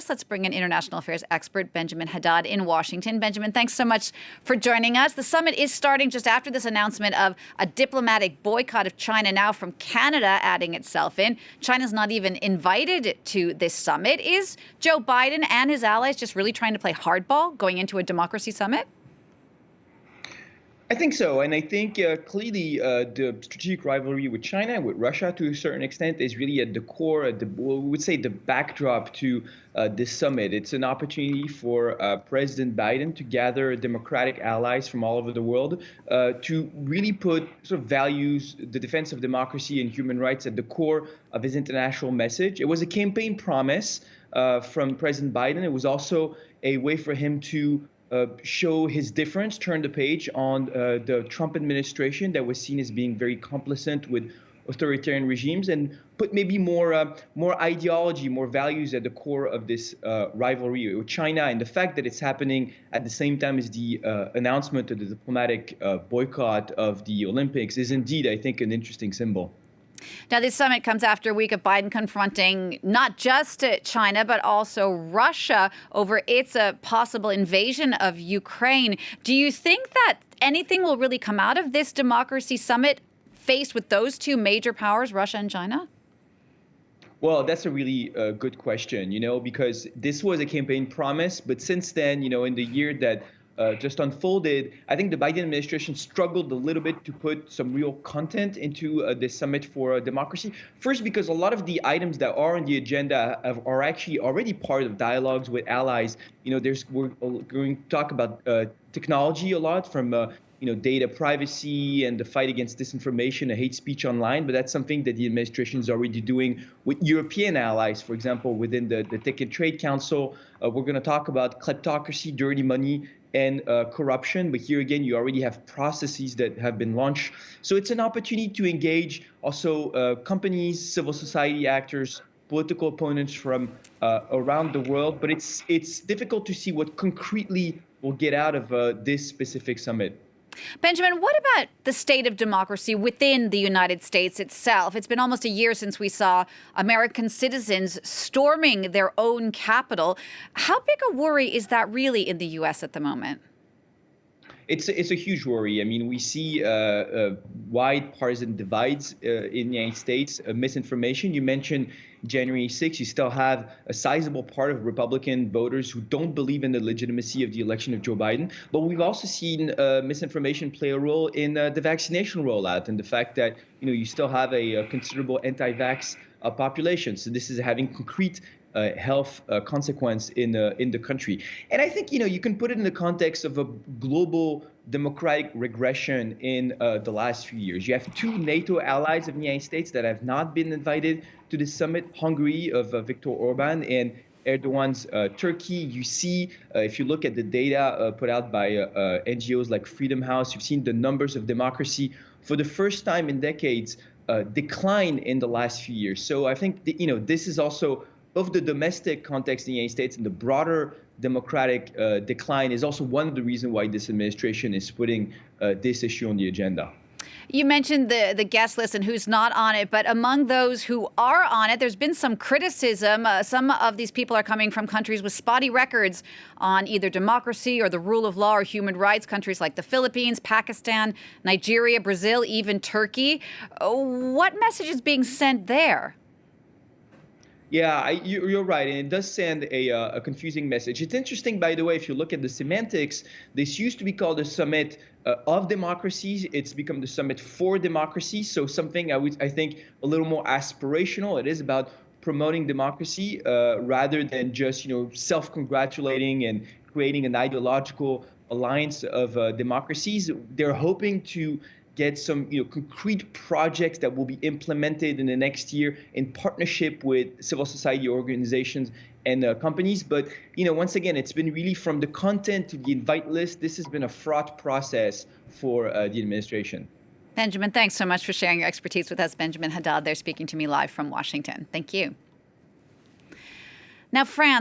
Let's bring in international affairs expert Benjamin Haddad in Washington. Benjamin, thanks so much for joining us. The summit is starting just after this announcement of a diplomatic boycott of China, now from Canada adding itself in. China's not even invited to this summit. Is Joe Biden and his allies just really trying to play hardball going into a democracy summit? I think so. And I think clearly the strategic rivalry with China and with Russia to a certain extent is really at the core, we would say the backdrop to this summit. It's an opportunity for President Biden to gather democratic allies from all over the world to really put sort of values, the defense of democracy and human rights at the core of his international message. It was a campaign promise from President Biden. It was also a way for him to show his difference, turn the page on the Trump administration that was seen as being very complicit with authoritarian regimes, and put maybe more ideology, more values at the core of this rivalry with China. And the fact that it's happening at the same time as the announcement of the diplomatic boycott of the Olympics is indeed, I think, an interesting symbol. Now, this summit comes after a week of Biden confronting not just China, but also Russia over its possible invasion of Ukraine. Do you think that anything will really come out of this democracy summit faced with those two major powers, Russia and China? Well, that's a really good question, because this was a campaign promise. But since then, in the year that just unfolded, I think the Biden administration struggled a little bit to put some real content into this summit for democracy. First, because a lot of the items that are on the agenda are actually already part of dialogues with allies. We're going to talk about technology a lot, from data privacy and the fight against disinformation and hate speech online. But that's something that the administration is already doing with European allies, for example, within the Tech and Trade Council. We're going to talk about kleptocracy, dirty money, and corruption. But here again, you already have processes that have been launched. So it's an opportunity to engage also companies, civil society actors, political opponents from around the world. But it's difficult to see what concretely will get out of this specific summit. Benjamin, what about the state of democracy within the United States itself? It's been almost a year since we saw American citizens storming their own capital. How big a worry is that really in the U.S. at the moment? It's a huge worry. I mean, we see wide partisan divides in the United States, misinformation. You mentioned January 6th. You still have a sizable part of Republican voters who don't believe in the legitimacy of the election of Joe Biden. But we've also seen misinformation play a role in the vaccination rollout, and the fact that you still have a considerable anti-vax population. So this is having concrete health consequence in the country. And I think you can put it in the context of a global democratic regression in the last few years. You have two NATO allies of the United States that have not been invited to the summit: Hungary of Viktor Orban and Erdogan's Turkey. You see, if you look at the data put out by NGOs like Freedom House, you've seen the numbers of democracy for the first time in decades decline in the last few years. So I think this is also, of the domestic context in the United States, and the broader democratic decline is also one of the reasons why this administration is putting this issue on the agenda. You mentioned the guest list and who's not on it, but among those who are on it, there's been some criticism. Some of these people are coming from countries with spotty records on either democracy or the rule of law or human rights, countries like the Philippines, Pakistan, Nigeria, Brazil, even Turkey. What message is being sent there? Yeah, you're right, and it does send a confusing message. It's interesting, by the way, if you look at the semantics, this used to be called the Summit of Democracies. It's become the Summit for Democracy, so something I think a little more aspirational. It is about promoting democracy rather than just self-congratulating and creating an ideological alliance of democracies. They're hoping to get some concrete projects that will be implemented in the next year in partnership with civil society organizations and companies. But once again, it's been really from the content to the invite list. This has been a fraught process for the administration. Benjamin, thanks so much for sharing your expertise with us. Benjamin Haddad there, speaking to me live from Washington. Thank you. Now, France